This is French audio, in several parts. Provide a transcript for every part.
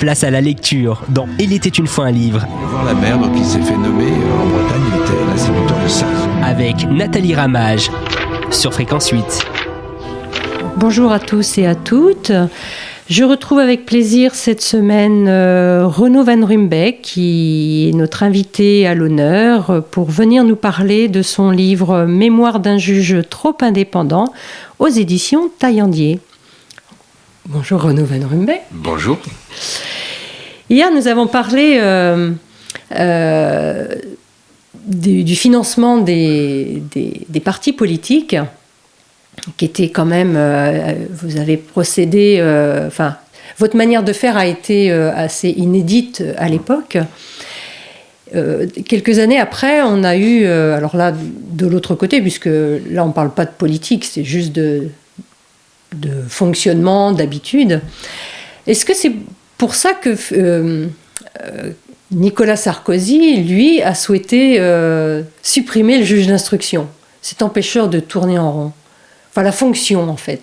Place à la lecture dans Il était une fois un livre. Voir la mer, donc il s'est fait nommer en Bretagne, il était l'instituteur de ça. Avec Nathalie Ramage sur Fréquence 8. Bonjour à tous et à toutes. Je retrouve avec plaisir cette semaine Renaud Van Rumbeke, qui est notre invité à l'honneur pour venir nous parler de son livre Mémoire d'un juge trop indépendant aux éditions Taillandier. Bonjour Renaud Van Rumbeke. Bonjour. Hier, nous avons parlé du financement des partis politiques, qui était quand même... vous avez procédé... votre manière de faire a été assez inédite à l'époque. Quelques années après, on a eu... alors là, de l'autre côté, puisque là, on ne parle pas de politique, c'est juste de fonctionnement, d'habitude. Est-ce que c'est pour ça que Nicolas Sarkozy, lui, a souhaité supprimer le juge d'instruction, cet empêcheur de tourner en rond? Enfin, la fonction, en fait.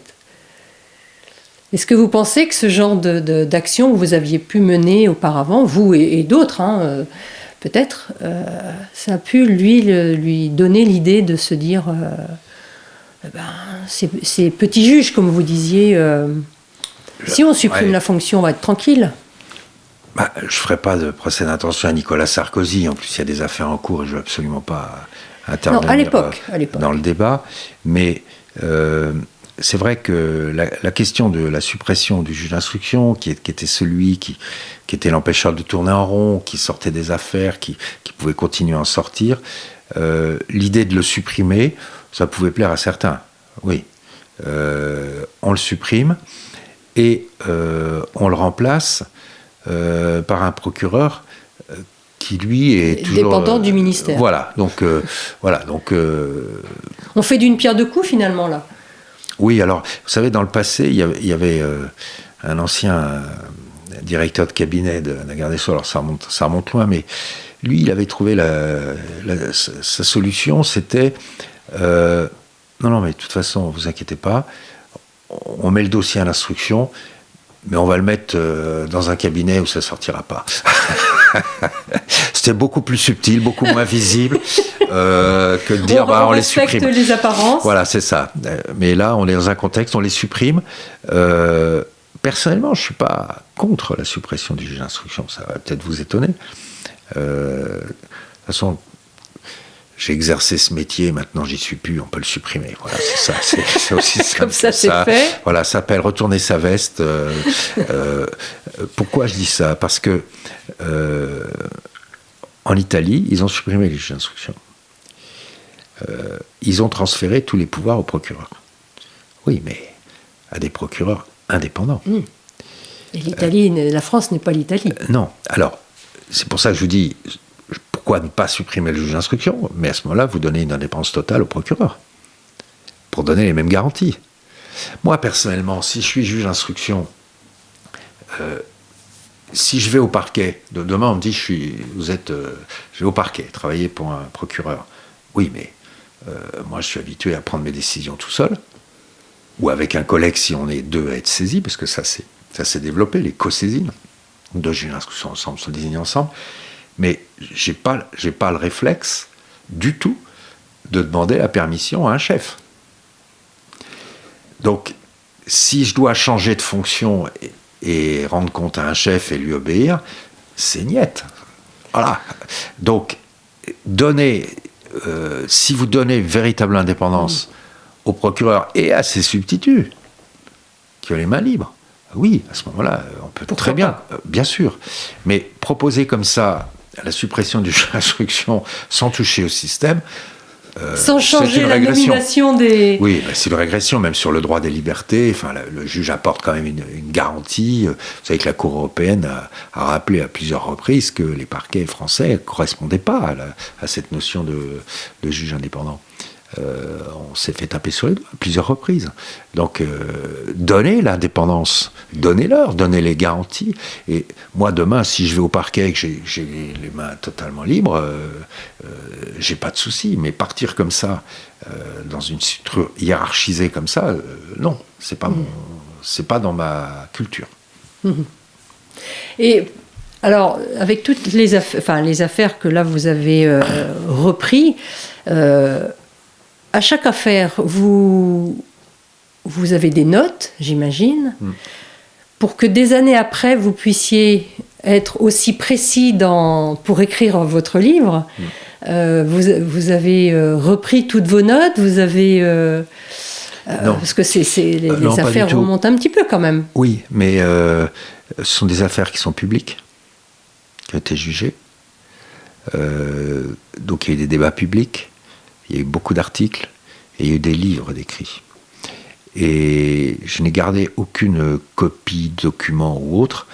Est-ce que vous pensez que ce genre d'action que vous aviez pu mener auparavant, vous et d'autres, peut-être, ça a pu lui donner l'idée de se dire ces petits juges, comme vous disiez, si on supprime la fonction, on va être tranquille. Je ne ferai pas de procès d'intention à Nicolas Sarkozy. En plus, il y a des affaires en cours et je ne veux absolument pas intervenir à l'époque. Dans le débat. Mais c'est vrai que la question de la suppression du juge d'instruction, qui était celui qui était l'empêcheur de tourner en rond, qui sortait des affaires, qui pouvait continuer à en sortir, l'idée de le supprimer, ça pouvait plaire à certains. Oui. On le supprime et on le remplace par un procureur qui lui est toujours dépendant du ministère. Voilà. Donc on fait d'une pierre deux coups finalement là. Oui, alors vous savez, dans le passé, il y avait un ancien directeur de cabinet de la garde des Sceaux. Alors ça remonte loin, mais lui, il avait trouvé sa solution, c'était non, mais de toute façon, vous inquiétez pas, on met le dossier à l'instruction, mais on va le mettre dans un cabinet où ça ne sortira pas. C'était beaucoup plus subtil, beaucoup moins visible que de dire on les supprime. On respecte les apparences. Voilà, c'est ça. Mais là, on est dans un contexte, on les supprime. Personnellement, je ne suis pas contre la suppression du juge d'instruction. Ça va peut-être vous étonner. De toute façon, j'ai exercé ce métier, maintenant j'y suis plus, on peut le supprimer. Voilà, c'est ça. C'est aussi simple. Comme ça, c'est fait. Voilà, ça s'appelle retourner sa veste. Pourquoi je dis ça? Parce que en Italie, ils ont supprimé les juges d'instruction. Ils ont transféré tous les pouvoirs aux procureurs. Oui, mais à des procureurs indépendants. Et l'Italie, la France n'est pas l'Italie. Non. Alors, c'est pour ça que je vous dis, pourquoi ne pas supprimer le juge d'instruction? Mais à ce moment-là, vous donnez une indépendance totale au procureur, pour donner les mêmes garanties. Moi, personnellement, si je suis juge d'instruction, si je vais au parquet, demain on me dit je vais au parquet, travailler pour un procureur. Oui, mais moi je suis habitué à prendre mes décisions tout seul, ou avec un collègue si on est deux à être saisi, parce que ça s'est développé, les co-saisines. Deux juges d'instruction ensemble se désignent ensemble. Mais j'ai pas le réflexe du tout de demander la permission à un chef. Donc, si je dois changer de fonction et rendre compte à un chef et lui obéir, c'est niette. Voilà. Donc, si vous donnez véritable indépendance au procureur et à ses substituts, qui ont les mains libres, oui, à ce moment-là, on peut très bien, bien sûr. Mais proposer comme ça la suppression du juge d'instruction sans toucher au système, sans changer la nomination des... Oui, c'est une régression, même sur le droit des libertés. Enfin, le juge apporte quand même une garantie. Vous savez que la Cour européenne a rappelé à plusieurs reprises que les parquets français ne correspondaient pas à cette notion de juge indépendant. On s'est fait taper sur les doigts à plusieurs reprises. Donc, donnez l'indépendance, donnez-leur, donnez les garanties. Et moi, demain, si je vais au parquet et que j'ai les mains totalement libres, j'ai pas de souci. Mais partir comme ça, dans une structure hiérarchisée comme ça, non, c'est pas dans ma culture. Et alors, avec toutes les affaires que là vous avez repris, à chaque affaire, vous avez des notes, j'imagine, pour que des années après, vous puissiez être aussi précis pour écrire votre livre. Vous avez repris toutes vos notes, vous avez... non. Parce que les affaires remontent un petit peu quand même. Oui, mais ce sont des affaires qui sont publiques, qui ont été jugées. Donc il y a eu des débats publics, il y a eu beaucoup d'articles, et il y a eu des livres d'écrits. Et je n'ai gardé aucune copie, document ou autre.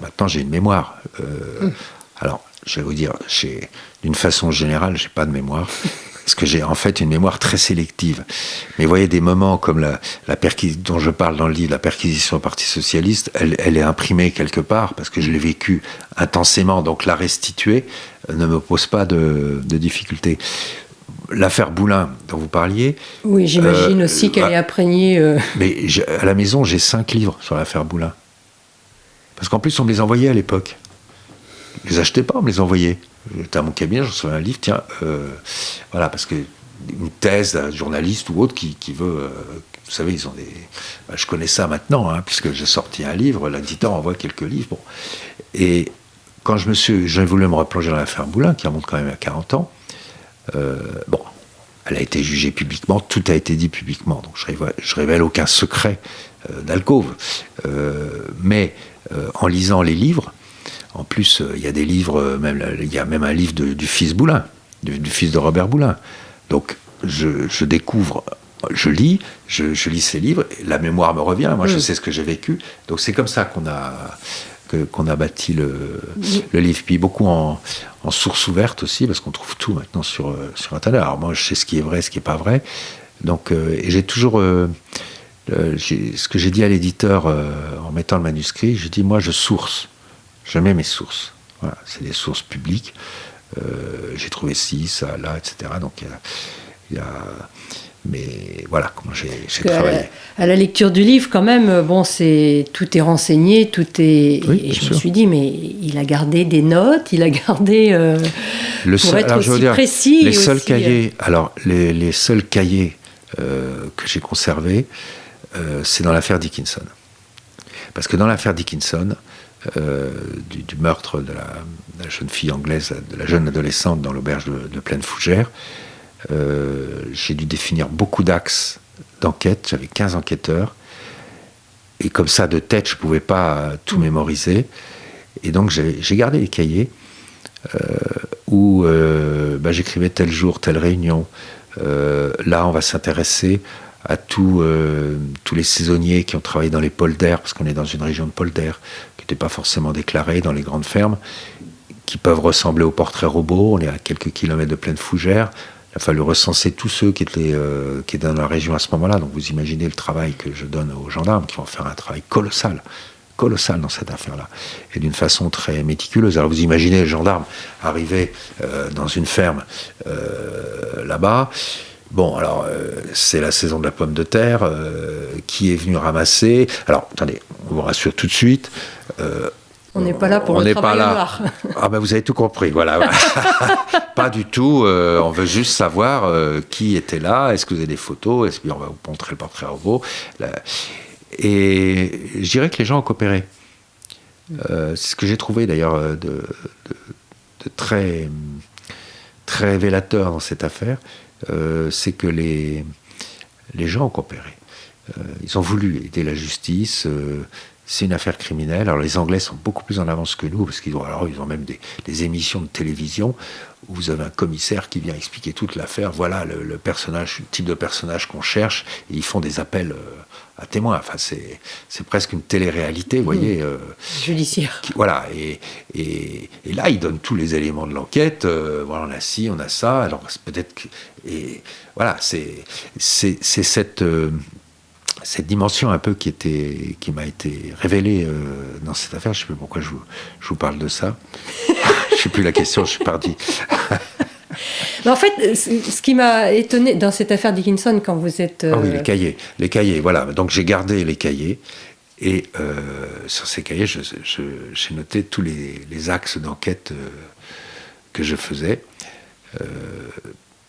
Maintenant j'ai une mémoire. Alors, je vais vous dire, d'une façon générale, j'ai pas de mémoire. Parce que j'ai en fait une mémoire très sélective. Mais vous voyez, des moments comme dont je parle dans le livre, la perquisition au Parti Socialiste, elle est imprimée quelque part, parce que je l'ai vécue intensément, donc la restituer ne me pose pas de difficulté. L'affaire Boulin dont vous parliez... Oui, j'imagine aussi qu'elle est imprégnée... Mais à la maison, j'ai 5 livres sur l'affaire Boulin. Parce qu'en plus, on me les envoyait à l'époque. Je les achetais pas, on me les envoyait. J'étais à mon cabinet, je recevais un livre, tiens, voilà, parce que une thèse d'un journaliste ou autre qui veut, vous savez, ils ont des... je connais ça maintenant, puisque j'ai sorti un livre, l'éditeur envoie quelques livres, bon. Et quand j'ai voulu me replonger dans l'affaire Boulin, qui remonte quand même à 40 ans, elle a été jugée publiquement, tout a été dit publiquement, donc je révèle aucun secret d'alcôve. Mais en lisant les livres, en plus, il y a des livres, il y a même un livre du fils Boulin, du fils de Robert Boulin. Donc, je découvre, je lis ces livres, et la mémoire me revient, moi je sais ce que j'ai vécu. Donc, c'est comme ça qu'on a bâti le livre. Puis beaucoup en source ouverte aussi, parce qu'on trouve tout maintenant sur Internet. Alors, moi, je sais ce qui est vrai, ce qui n'est pas vrai. Donc, et j'ai toujours... ce que j'ai dit à l'éditeur en mettant le manuscrit, j'ai dit, moi, je source. Je mets mes sources. Voilà, c'est des sources publiques. J'ai trouvé ci, ça, là, etc. Donc, il y a... Mais voilà comment j'ai travaillé. À la lecture du livre, quand même, tout est renseigné, tout est... Oui, et je sûr. me suis dit, mais il a gardé des notes, il a gardé... pour être aussi précis. Les seuls cahiers, les seuls cahiers que j'ai conservés, c'est dans l'affaire Dickinson. Parce que dans l'affaire Dickinson, du meurtre de la jeune fille anglaise, de la jeune adolescente dans l'auberge de Plaine Fougère, j'ai dû définir beaucoup d'axes d'enquête. J'avais 15 enquêteurs. Et comme ça, de tête, je ne pouvais pas tout mémoriser. Et donc, j'ai gardé les cahiers où j'écrivais tel jour, telle réunion. Là, on va s'intéresser à tous les saisonniers qui ont travaillé dans les polders, parce qu'on est dans une région de polders, qui n'était pas forcément déclarée dans les grandes fermes, qui peuvent ressembler aux portraits robots. On est à quelques kilomètres de Plaine Fougère. Il a fallu recenser tous ceux qui étaient dans la région à ce moment-là. Donc vous imaginez le travail que je donne aux gendarmes, qui vont faire un travail colossal dans cette affaire-là, et d'une façon très méticuleuse. Alors vous imaginez les gendarmes arriver dans une ferme là-bas. Bon, alors, c'est la saison de la pomme de terre, qui est venu ramasser... Alors, attendez, on vous rassure tout de suite. On n'est pas là pour le travail noir. Ah ben, vous avez tout compris, voilà. Pas du tout, on veut juste savoir qui était là, est-ce que vous avez des photos, est-ce qu'on va vous montrer le portrait robot. Et je dirais que les gens ont coopéré. C'est ce que j'ai trouvé d'ailleurs de très, très révélateur dans cette affaire. C'est que les gens ont coopéré. Ils ont voulu aider la justice. C'est une affaire criminelle. Alors les Anglais sont beaucoup plus en avance que nous, parce qu'ils ont même des émissions de télévision où vous avez un commissaire qui vient expliquer toute l'affaire. Voilà le type de personnage qu'on cherche. Et ils font des appels à témoins. Enfin, c'est presque une télé-réalité, vous voyez. Judiciaire. Voilà. Et là, ils donnent tous les éléments de l'enquête. Voilà, on a ci, on a ça. Alors peut-être que... Et voilà, c'est cette dimension un peu qui m'a été révélée dans cette affaire. Je ne sais plus pourquoi je vous parle de ça. Je ne sais plus la question, je suis parti. Mais en fait, ce qui m'a étonné dans cette affaire Dickinson, quand vous êtes... Ah oui, les cahiers, voilà. Donc j'ai gardé les cahiers, Et sur ces cahiers, j'ai noté tous les axes d'enquête que je faisais.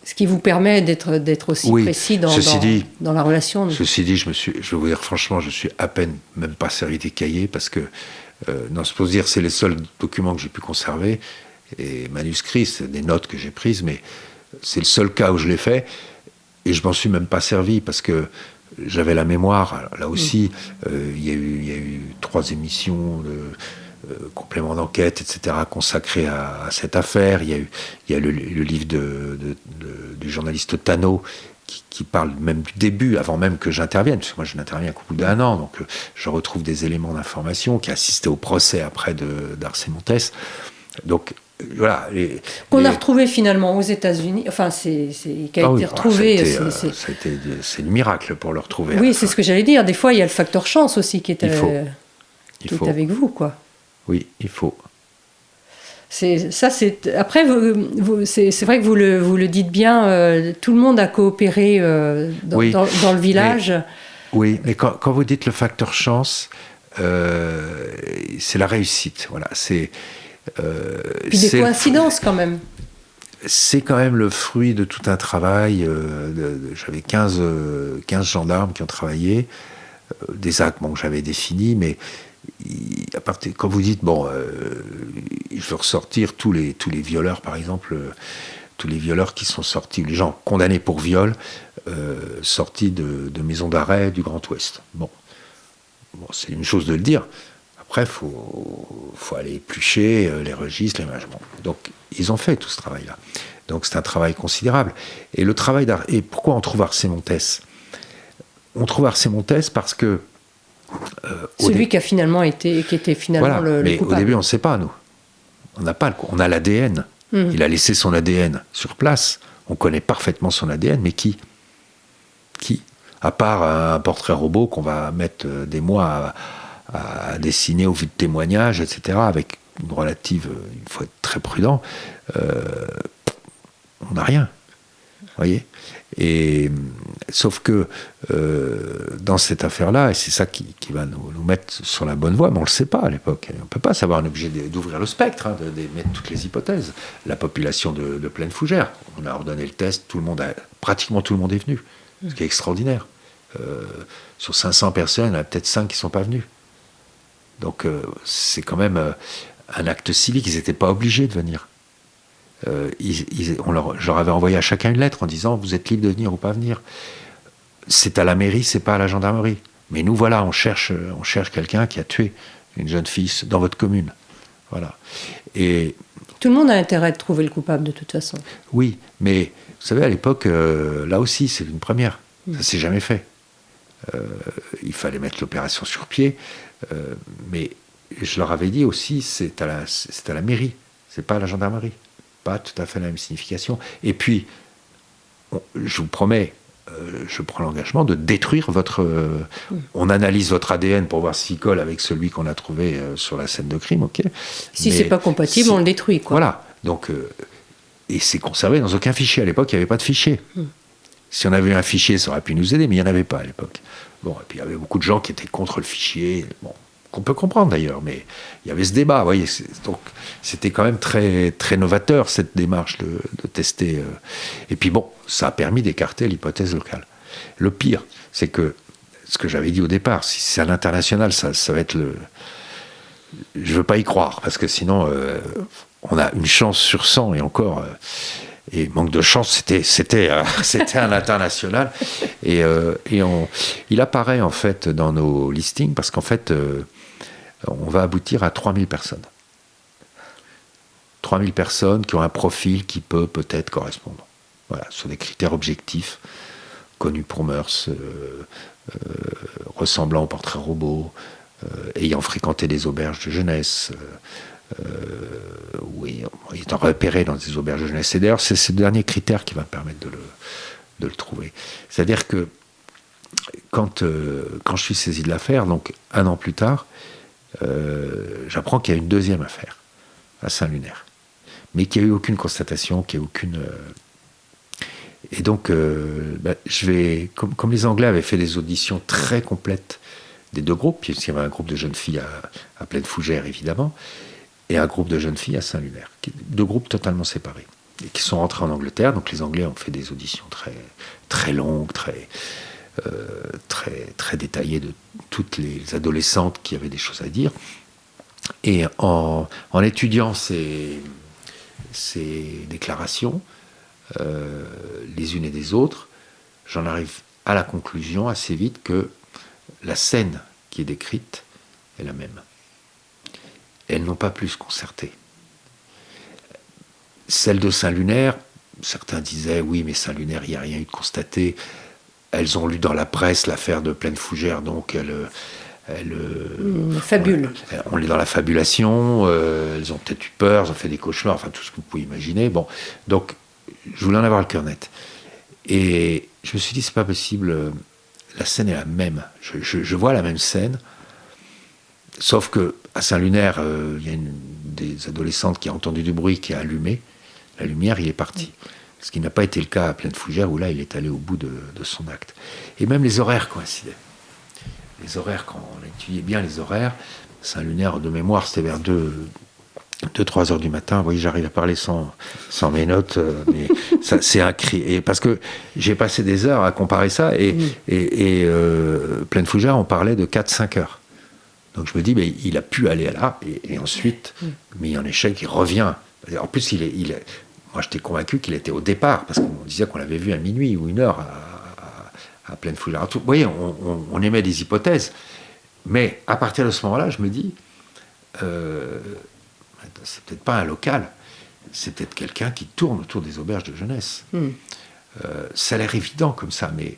Ce qui vous permet d'être aussi précis dans la relation. Ceci dit, je vais vous dire franchement, je suis à peine même pas servi des cahiers parce que, non, c'est pour se dire, c'est les seuls documents que j'ai pu conserver, et manuscrits, c'est des notes que j'ai prises, mais c'est le seul cas où je l'ai fait, et je m'en suis même pas servi parce que j'avais la mémoire. Alors, là aussi, il y a eu 3 émissions de compléments d'enquête, etc., consacrés à cette affaire. Il y a le livre du journaliste Tano qui parle même du début, avant même que j'intervienne, parce que moi je n'interviens qu'au bout d'1 an, donc je retrouve des éléments d'information, qui assistait au procès après d'Arsène Montes. Donc voilà. Qu'on a retrouvé finalement aux États-Unis, enfin, qui a été retrouvé. C'est le miracle pour le retrouver. Oui, c'est ce que j'allais dire. Des fois, il y a le facteur chance aussi qui est avec vous, quoi. Oui, il faut. Après, c'est vrai que vous le dites bien, tout le monde a coopéré dans le village. Mais quand vous dites le facteur chance, c'est la réussite. Voilà, puis des coïncidences quand même. C'est quand même le fruit de tout un travail. J'avais 15 gendarmes qui ont travaillé, des actes que j'avais définis, mais quand vous dites, je veux ressortir tous les violeurs, par exemple, tous les violeurs qui sont sortis, les gens condamnés pour viol, sortis de maisons d'arrêt du Grand Ouest. Bon, c'est une chose de le dire. Après, il faut aller éplucher les registres, les images. Bon. Donc, ils ont fait tout ce travail-là. Donc, c'est un travail considérable. Et le travail et pourquoi on trouve Arsène Montes ? On trouve Arsène Montes parce que celui qui était finalement voilà, le coupable. Au début, on ne sait pas, nous. On a l'ADN. Il a laissé son ADN sur place. On connaît parfaitement son ADN, mais qui ? À part un portrait robot qu'on va mettre des mois à dessiner au vu de témoignages, etc., avec une relative, il faut être très prudent, on n'a rien. Vous voyez ? Et sauf que dans cette affaire-là, et c'est ça qui va nous mettre sur la bonne voie, mais on ne le sait pas à l'époque. On ne peut pas savoir, on est obligé d'ouvrir le spectre, de mettre toutes les hypothèses. La population de Plaine Fougère, on a ordonné le test, pratiquement tout le monde est venu, ce qui est extraordinaire. Sur 500 personnes, il y en a peut-être 5 qui ne sont pas venus. Donc c'est quand même un acte civique, ils n'étaient pas obligés de venir. Je leur avais envoyé à chacun une lettre en disant vous êtes libre de venir ou pas venir. C'est à la mairie, c'est pas à la gendarmerie. Mais nous voilà, on cherche quelqu'un qui a tué une jeune fille dans votre commune. Voilà. Et tout le monde a intérêt de trouver le coupable de toute façon. Oui, mais vous savez à l'époque, là aussi c'est une première. Ça s'est jamais fait. Il fallait mettre l'opération sur pied, mais je leur avais dit aussi c'est à la mairie, c'est pas à la gendarmerie. Pas tout à fait la même signification. Et puis, je vous promets, je prends l'engagement de détruire on analyse votre ADN pour voir s'il colle avec celui qu'on a trouvé sur la scène de crime, ok ? Si c'est pas compatible, on le détruit, quoi. Voilà. Donc, et c'est conservé dans aucun fichier. À l'époque, il n'y avait pas de fichier. Si on avait eu un fichier, ça aurait pu nous aider, mais il n'y en avait pas à l'époque. Bon, et puis il y avait beaucoup de gens qui étaient contre le fichier. Bon, qu'on peut comprendre d'ailleurs, mais il y avait ce débat, vous voyez, donc c'était quand même très, très novateur cette démarche de tester. Et puis bon, ça a permis d'écarter l'hypothèse locale. Le pire, c'est que, ce que j'avais dit au départ, si c'est à l'international, ça va être je veux pas y croire, parce que sinon, on a une chance sur 100, et encore, et manque de chance, c'était à l'international, et il apparaît en fait dans nos listings, parce qu'en fait, on va aboutir à 3000 personnes. 3000 personnes qui ont un profil qui peut peut-être correspondre. Voilà, sur des critères objectifs, connus pour mœurs, ressemblant au portrait robot, ayant fréquenté des auberges de jeunesse, étant repéré dans des auberges de jeunesse. Et d'ailleurs, c'est ce dernier critère qui va me permettre de le trouver. C'est-à-dire que quand je suis saisi de l'affaire, donc 1 an plus tard, j'apprends qu'il y a une deuxième affaire à Saint-Lunaire, mais qu'il n'y a eu aucune constatation, qu'il n'y a aucune... Et donc, je vais, comme les Anglais avaient fait des auditions très complètes des deux groupes, puisqu'il y avait un groupe de jeunes filles à Plaine Fougère, évidemment, et un groupe de jeunes filles à Saint-Lunaire. Deux groupes totalement séparés, et qui sont rentrés en Angleterre. Donc les Anglais ont fait des auditions très, très longues, très détaillées de toutes les adolescentes qui avaient des choses à dire. Et en étudiant ces déclarations, les unes et des autres, j'en arrive à la conclusion assez vite que la scène qui est décrite est la même. Elles n'ont pas pu se concerter. Celle de Saint-Lunaire, certains disaient oui, mais Saint-Lunaire, il n'y a rien eu de constaté. Elles ont lu dans la presse l'affaire de Plaine Fougère, donc elles fabule. On est dans la fabulation, elles ont peut-être eu peur, elles ont fait des cauchemars, enfin tout ce que vous pouvez imaginer. Bon, donc je voulais en avoir le cœur net. Et je me suis dit, c'est pas possible, la scène est la même. Je vois la même scène, sauf qu'à Saint-Lunaire, il y a des adolescentes qui a entendu du bruit, qui a allumé la lumière, il est parti. Ce qui n'a pas été le cas à Plaine Fougère, où là, il est allé au bout de son acte. Et même les horaires coïncidaient. Les horaires, quand on étudiait bien les horaires, Saint-Lunaire, de mémoire, c'était vers 2-3 heures du matin. Vous voyez, j'arrive à parler sans mes notes, mais ça, c'est un cri. Et parce que j'ai passé des heures à comparer ça, et Plaine Fougère, on parlait de 4-5 heures. Donc je me dis, mais il a pu aller là, et ensuite, mis en échec, il revient. En plus, moi, j'étais convaincu qu'il était au départ, parce qu'on disait qu'on l'avait vu à minuit ou 1 heure à Plaine Fougère. Vous voyez, on émet des hypothèses. Mais à partir de ce moment-là, je me dis, c'est peut-être pas un local, c'est peut-être quelqu'un qui tourne autour des auberges de jeunesse. Ça a l'air évident comme ça, mais...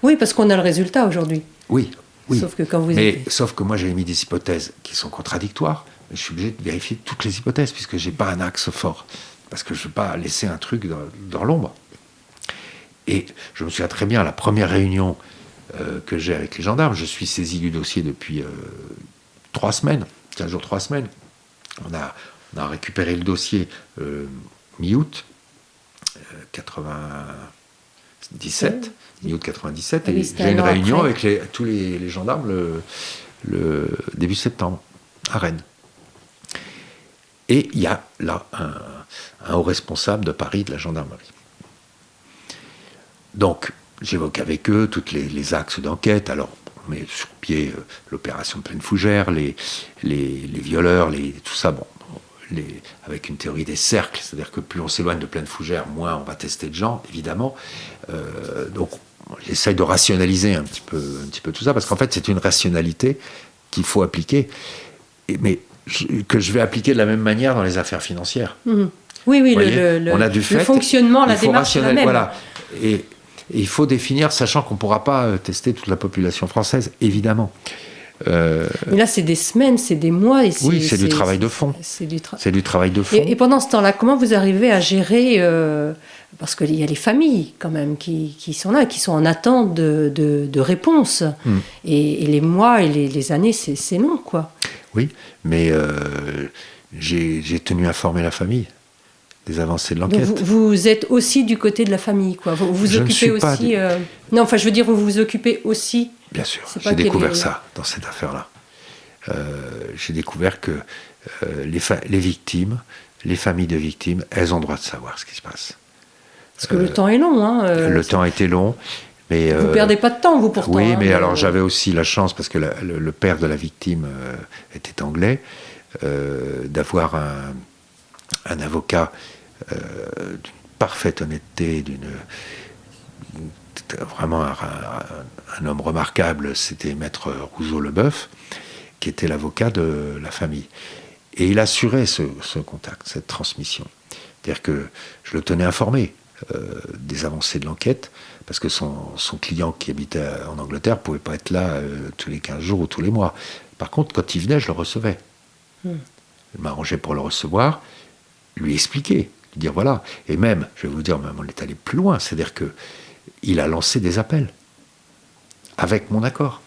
Oui, parce qu'on a le résultat aujourd'hui. Oui. Sauf que quand vous sauf que moi, j'avais mis des hypothèses qui sont contradictoires. Je suis obligé de vérifier toutes les hypothèses, puisque je n'ai pas un axe fort. Parce que je ne veux pas laisser un truc dans l'ombre. Et je me souviens très bien, à la première réunion que j'ai avec les gendarmes, je suis saisi du dossier depuis 3 semaines, 15 jours, 3 semaines. On a récupéré le dossier mi-août 97, mi-août 97, et j'ai une réunion avec tous les gendarmes le début septembre, à Rennes. Et il y a là un haut responsable de Paris, de la gendarmerie. Donc, j'évoque avec eux tous les axes d'enquête. Alors, on met sur pied l'opération de Plaine Fougère, les violeurs, tout ça, avec une théorie des cercles, c'est-à-dire que plus on s'éloigne de Plaine Fougère, moins on va tester de gens, évidemment. Donc, j'essaye de rationaliser un petit peu tout ça, parce qu'en fait, c'est une rationalité qu'il faut appliquer, mais que je vais appliquer de la même manière dans les affaires financières. Oui, on a du fait, le fonctionnement, la démarche est la même. Voilà. Et il faut définir, sachant qu'on ne pourra pas tester toute la population française, évidemment. Mais là, c'est des semaines, c'est des mois. C'est du travail de fond. C'est du travail de fond. Et pendant ce temps-là, comment vous arrivez à gérer parce qu'il y a les familles, quand même, qui sont là, qui sont en attente de réponses. Et les mois et les années, c'est long, quoi. Oui, mais j'ai tenu à informer la famille des avancées de l'enquête. Donc vous êtes aussi du côté de la famille, quoi. Vous vous occupez aussi... Non, enfin, je veux dire, vous vous occupez aussi... Bien sûr, j'ai découvert ça dans cette affaire-là. J'ai découvert que les victimes, les familles de victimes, elles ont droit de savoir ce qui se passe. Parce que le temps est long. Le temps a été long. Mais, vous ne perdez pas de temps, vous, pourtant. Oui, mais alors j'avais aussi la chance, parce que le père de la victime était anglais, d'avoir un avocat d'une parfaite honnêteté, vraiment un homme remarquable, c'était Maître Rousseau-Leboeuf, qui était l'avocat de la famille. Et il assurait ce contact, cette transmission. C'est-à-dire que je le tenais informé des avancées de l'enquête, parce que son client qui habitait en Angleterre ne pouvait pas être là tous les 15 jours ou tous les mois. Par contre, quand il venait, je le recevais. Je m'arrangeais pour le recevoir, lui expliquer, lui dire voilà. Et même, je vais vous dire, même on est allé plus loin, c'est-à-dire qu'il a lancé des appels avec mon accord.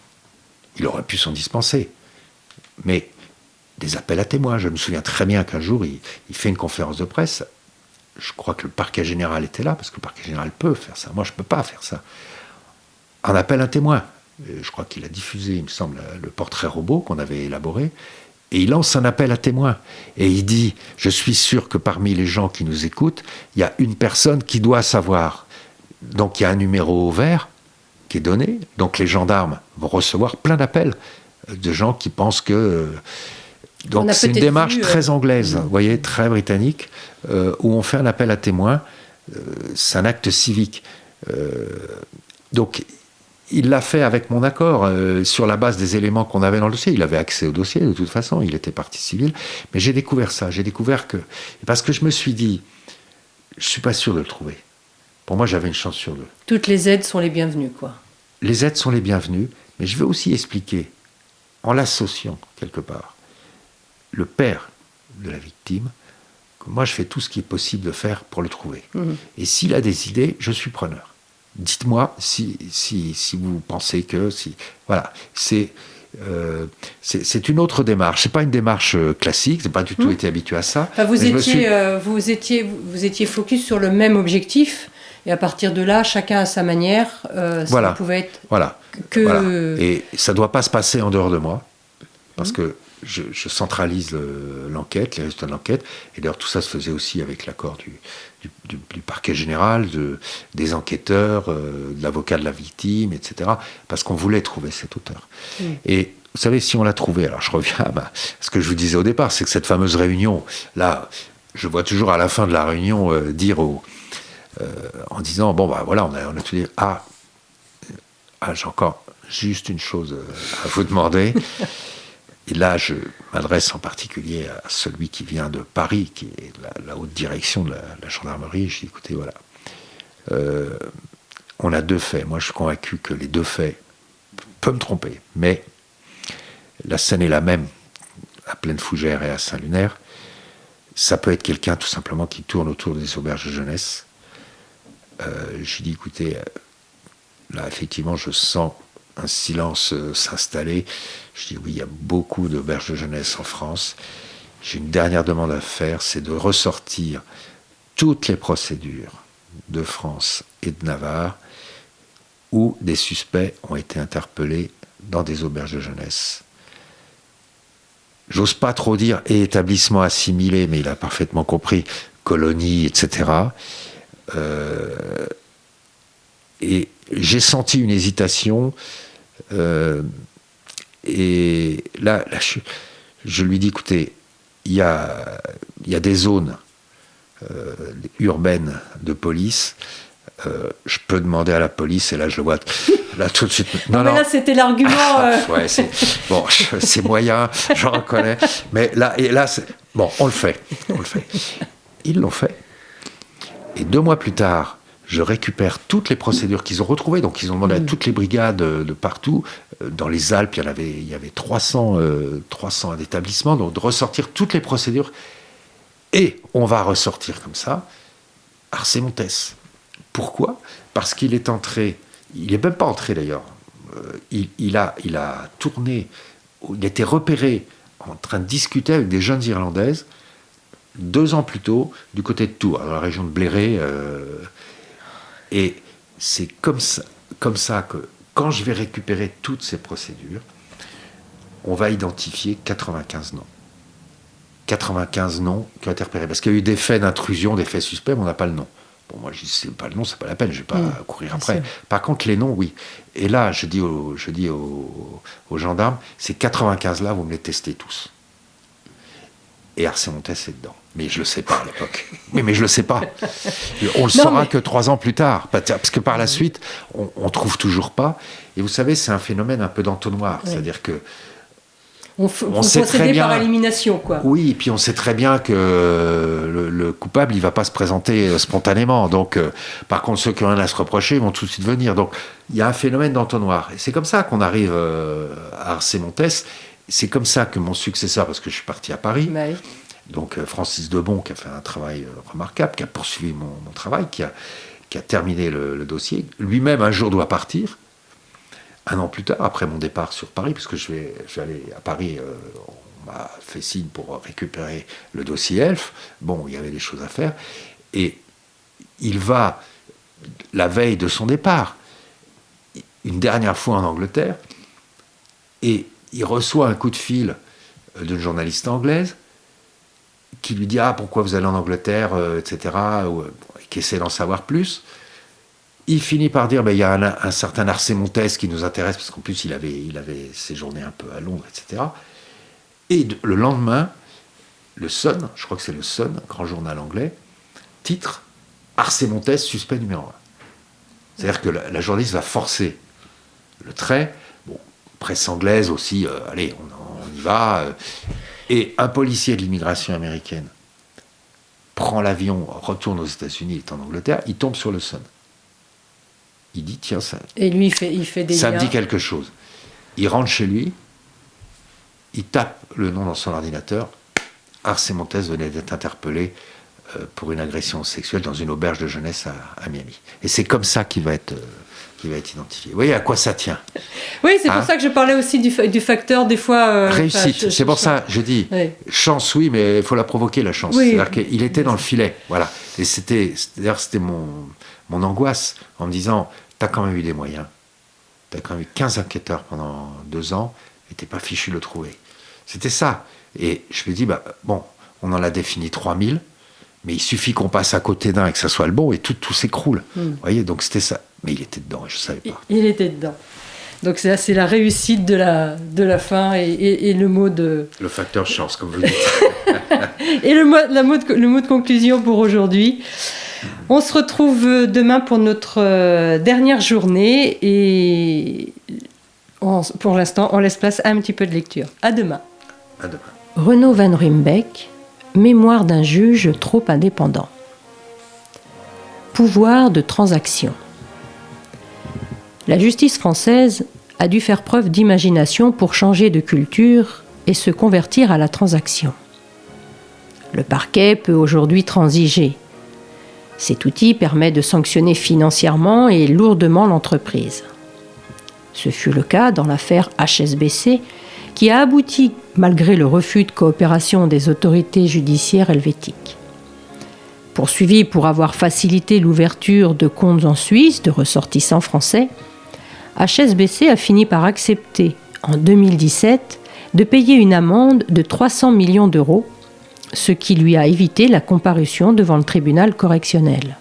Il aurait pu s'en dispenser. Mais des appels à témoins. Je me souviens très bien qu'un jour, il fait une conférence de presse. Je crois que le parquet général était là, parce que le parquet général peut faire ça. Moi, je ne peux pas faire ça. Un appel à témoin. Et je crois qu'il a diffusé, il me semble, le portrait robot qu'on avait élaboré. Et il lance un appel à témoins. Et il dit, je suis sûr que parmi les gens qui nous écoutent, il y a une personne qui doit savoir. Donc il y a un numéro vert qui est donné. Donc les gendarmes vont recevoir plein d'appels de gens qui pensent que... Donc c'est une démarche très anglaise, vous voyez, très britannique, où on fait un appel à témoins. C'est un acte civique. Donc il l'a fait avec mon accord, sur la base des éléments qu'on avait dans le dossier. Il avait accès au dossier de toute façon, il était partie civile. Mais j'ai découvert ça, j'ai découvert que... Parce que je me suis dit, je ne suis pas sûr de le trouver. Pour moi, j'avais une chance sur deux. Toutes les aides sont les bienvenues, quoi. Les aides sont les bienvenues, mais je veux aussi expliquer, en l'associant quelque part, le père de la victime, que moi je fais tout ce qui est possible de faire pour le trouver. Et s'il a des idées, je suis preneur. Dites-moi si vous pensez que... Voilà, c'est une autre démarche. C'est pas une démarche classique, c'est pas du tout été habitué à ça. Enfin, vous étiez focus sur le même objectif, et à partir de là, chacun à sa manière, ça pouvait être que... Voilà. Et ça doit pas se passer en dehors de moi, parce que je centralise l'enquête, les résultats de l'enquête, et d'ailleurs tout ça se faisait aussi avec l'accord du parquet général, des enquêteurs, de l'avocat de la victime, etc., parce qu'on voulait trouver cet auteur. Et vous savez, si on l'a trouvé, alors je reviens à ce que je vous disais au départ, c'est que cette fameuse réunion, là, je vois toujours à la fin de la réunion dire en disant, bon, bah voilà, on a tout dit, j'ai encore juste une chose à vous demander. Et là, je m'adresse en particulier à celui qui vient de Paris, qui est la haute direction de la gendarmerie. Je dis, écoutez, voilà, on a 2 faits. Moi, je suis convaincu que les 2 faits peuvent me tromper, mais la scène est la même à Plaine-Fougère et à Saint-Lunaire. Ça peut être quelqu'un, tout simplement, qui tourne autour des auberges de jeunesse. Je dis, écoutez, là, effectivement, je sens un silence s'installer. Je dis oui, il y a beaucoup d'auberges de jeunesse en France. J'ai une dernière demande à faire, c'est de ressortir toutes les procédures de France et de Navarre où des suspects ont été interpellés dans des auberges de jeunesse. J'ose pas trop dire établissement assimilé, mais il a parfaitement compris, colonie, etc. Et j'ai senti une hésitation. Et là je lui dis, écoutez, il y a des zones urbaines de police. Je peux demander à la police, et là je le vois là tout de suite. Non. Là c'était l'argument. Ouais, c'est moyen, j'en reconnais. Mais là bon, on le fait. Ils l'ont fait. Et 2 mois plus tard, je récupère toutes les procédures qu'ils ont retrouvées. Donc, ils ont demandé à toutes les brigades de partout. Dans les Alpes, il y avait 300 établissements. Donc, de ressortir toutes les procédures. Et on va ressortir comme ça Arcé-Montès. Pourquoi ? Parce qu'il est entré... Il n'est même pas entré, d'ailleurs. Il a tourné... Il a été repéré en train de discuter avec des jeunes Irlandaises 2 ans plus tôt, du côté de Tours, dans la région de Bléré... Et c'est comme ça que, quand je vais récupérer toutes ces procédures, on va identifier 95 noms. 95 noms qui ont été repérés. Parce qu'il y a eu des faits d'intrusion, des faits suspects, mais on n'a pas le nom. Bon, moi, je dis, c'est pas le nom, c'est pas la peine, je vais pas courir après. Par contre, les noms, oui. Et là, je dis aux gendarmes, ces 95 là, vous me les testez tous. Et Arcé-Montès est dedans. Mais je le sais pas à l'époque. Mais je le sais pas. On le saura que 3 ans plus tard. Parce que par la suite, on trouve toujours pas. Et vous savez, c'est un phénomène un peu d'entonnoir. Ouais. C'est-à-dire que on sait très bien, par élimination, quoi. Oui, et puis on sait très bien que le coupable, il va pas se présenter spontanément. Donc, par contre, ceux qui ont rien à se reprocher vont tout de suite venir. Donc, il y a un phénomène d'entonnoir. Et c'est comme ça qu'on arrive à Arcé-Montès. C'est comme ça que mon successeur, parce que je suis parti à Paris, donc Francis Debon, qui a fait un travail remarquable, qui a poursuivi mon travail, qui a terminé le dossier, lui-même un jour doit partir, 1 an plus tard, après mon départ sur Paris, parce que je vais aller à Paris, on m'a fait signe pour récupérer le dossier Elf. Bon, il y avait des choses à faire. Et il va, la veille de son départ, une dernière fois en Angleterre, et il reçoit un coup de fil d'une journaliste anglaise qui lui dit « Ah, pourquoi vous allez en Angleterre ?» etc., qui essaie d'en savoir plus. Il finit par dire « Il y a un certain Arcé Montes qui nous intéresse, parce qu'en plus, il avait séjourné un peu à Londres, etc. » Et le lendemain, le Sun, je crois que c'est le Sun, grand journal anglais, titre « Arcé Montes, suspect numéro 1 ». C'est-à-dire que la journaliste va forcer le trait. Bon, presse anglaise aussi, allez, on y va. Et un policier de l'immigration américaine prend l'avion, retourne aux États-Unis, il est en Angleterre, il tombe sur le Sun. Il dit, tiens, ça, et lui, il fait des ça liens. me dit quelque chose. Il rentre chez lui, il tape le nom dans son ordinateur. Arcé Montes venait d'être interpellé pour une agression sexuelle dans une auberge de jeunesse à Miami. Et c'est comme ça qu'il va être identifié. Vous voyez à quoi ça tient. Oui, c'est pour ça que je parlais aussi du facteur, des fois... réussite. C'est pour ça, je dis, chance, oui, mais il faut la provoquer, la chance. Oui. C'est-à-dire qu'il était dans le filet. Voilà. Et c'était mon angoisse, en me disant, t'as quand même eu des moyens. T'as quand même eu 15 enquêteurs pendant 2 ans, et t'es pas fichu de le trouver. C'était ça. Et je me dis, bon, on en a défini 3000, mais il suffit qu'on passe à côté d'un et que ça soit le bon, et tout s'écroule. Vous voyez, donc c'était ça. Mais il était dedans, et je ne savais pas. Il était dedans. Donc c'est la réussite de la fin et le mot de... Le facteur chance, comme vous le dites. Et le mot de conclusion pour aujourd'hui. On se retrouve demain pour notre dernière journée, et pour l'instant, on laisse place à un petit peu de lecture. À demain. À demain. Renaud Van Ruymbeck, Mémoire d'un juge trop indépendant. Pouvoir de transaction. La justice française a dû faire preuve d'imagination pour changer de culture et se convertir à la transaction. Le parquet peut aujourd'hui transiger. Cet outil permet de sanctionner financièrement et lourdement l'entreprise. Ce fut le cas dans l'affaire HSBC, qui a abouti malgré le refus de coopération des autorités judiciaires helvétiques. Poursuivi pour avoir facilité l'ouverture de comptes en Suisse de ressortissants français, HSBC a fini par accepter, en 2017, de payer une amende de 300 millions d'euros, ce qui lui a évité la comparution devant le tribunal correctionnel.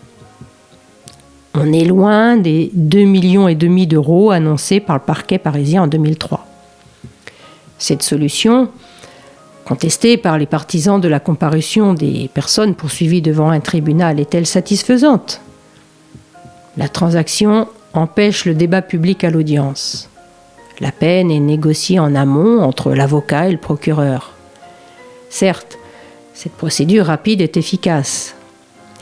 On est loin des 2,5 millions d'euros annoncés par le parquet parisien en 2003. Cette solution, contestée par les partisans de la comparution des personnes poursuivies devant un tribunal, est-elle satisfaisante ? La transaction empêche le débat public à l'audience. La peine est négociée en amont entre l'avocat et le procureur. Certes, cette procédure rapide est efficace.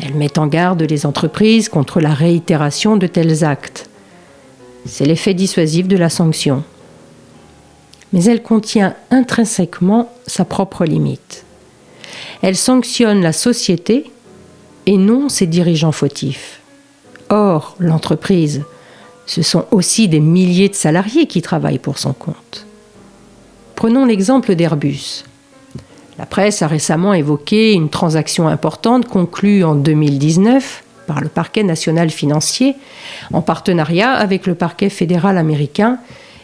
Elle met en garde les entreprises contre la réitération de tels actes. C'est l'effet dissuasif de la sanction. Mais elle contient intrinsèquement sa propre limite. Elle sanctionne la société et non ses dirigeants fautifs. Or, l'entreprise, ce sont aussi des milliers de salariés qui travaillent pour son compte. Prenons l'exemple d'Airbus. La presse a récemment évoqué une transaction importante conclue en 2019 par le parquet national financier en partenariat avec le parquet fédéral américain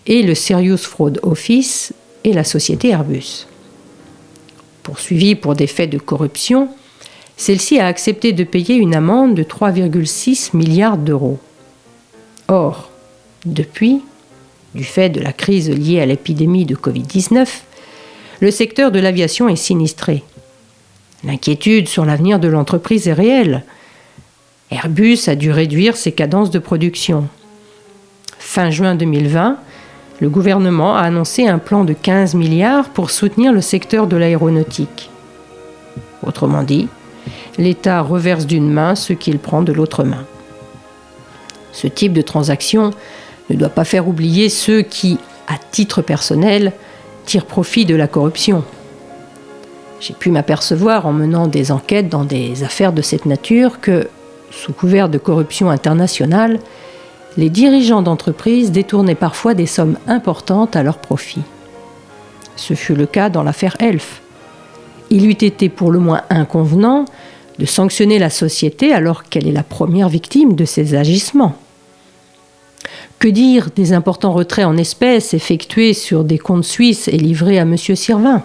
et le Serious Fraud Office et la société Airbus. Poursuivie pour des faits de corruption, celle-ci a accepté de payer une amende de 3,6 milliards d'euros. Or, depuis, du fait de la crise liée à l'épidémie de Covid-19, le secteur de l'aviation est sinistré. L'inquiétude sur l'avenir de l'entreprise est réelle. Airbus a dû réduire ses cadences de production. Fin juin 2020, le gouvernement a annoncé un plan de 15 milliards pour soutenir le secteur de l'aéronautique. Autrement dit, l'État reverse d'une main ce qu'il prend de l'autre main. Ce type de transaction ne doit pas faire oublier ceux qui, à titre personnel, tirent profit de la corruption. J'ai pu m'apercevoir en menant des enquêtes dans des affaires de cette nature que, sous couvert de corruption internationale, les dirigeants d'entreprises détournaient parfois des sommes importantes à leur profit. Ce fut le cas dans l'affaire Elf. Il eût été pour le moins inconvenant de sanctionner la société alors qu'elle est la première victime de ces agissements. Que dire des importants retraits en espèces effectués sur des comptes suisses et livrés à M. Sirvin ?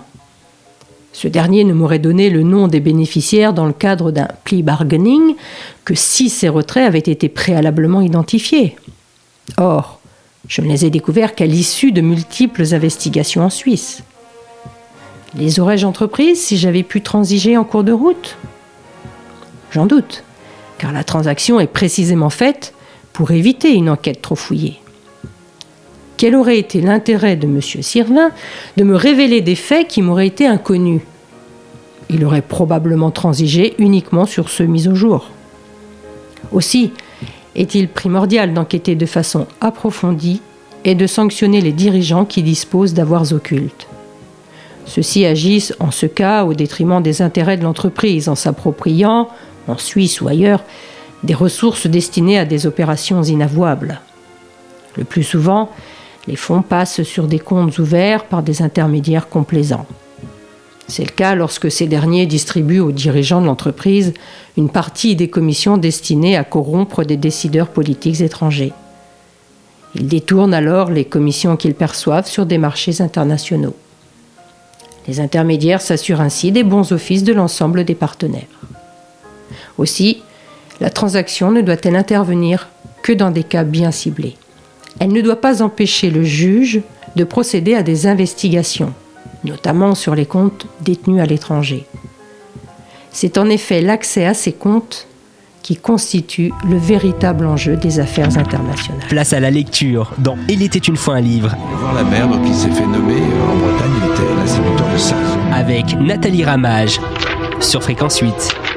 Ce dernier ne m'aurait donné le nom des bénéficiaires dans le cadre d'un plea bargaining que si ces retraits avaient été préalablement identifiés. Or, je ne les ai découverts qu'à l'issue de multiples investigations en Suisse. Les aurais-je entreprises si j'avais pu transiger en cours de route ? J'en doute, car la transaction est précisément faite pour éviter une enquête trop fouillée. Quel aurait été l'intérêt de M. Sirvin de me révéler des faits qui m'auraient été inconnus ? Il aurait probablement transigé uniquement sur ceux mis au jour. Aussi, est-il primordial d'enquêter de façon approfondie et de sanctionner les dirigeants qui disposent d'avoirs occultes. Ceux-ci agissent en ce cas au détriment des intérêts de l'entreprise en s'appropriant, en Suisse ou ailleurs, des ressources destinées à des opérations inavouables. Le plus souvent, les fonds passent sur des comptes ouverts par des intermédiaires complaisants. C'est le cas lorsque ces derniers distribuent aux dirigeants de l'entreprise une partie des commissions destinées à corrompre des décideurs politiques étrangers. Ils détournent alors les commissions qu'ils perçoivent sur des marchés internationaux. Les intermédiaires s'assurent ainsi des bons offices de l'ensemble des partenaires. Aussi, la transaction ne doit-elle intervenir que dans des cas bien ciblés. Elle ne doit pas empêcher le juge de procéder à des investigations, notamment sur les comptes détenus à l'étranger. C'est en effet l'accès à ces comptes qui constitue le véritable enjeu des affaires internationales. Place à la lecture dans Il était une fois un livre. Voir la mer, donc il s'est fait nommer en Bretagne, il était l'instituteur de ça. Avec Nathalie Ramage sur Fréquence 8.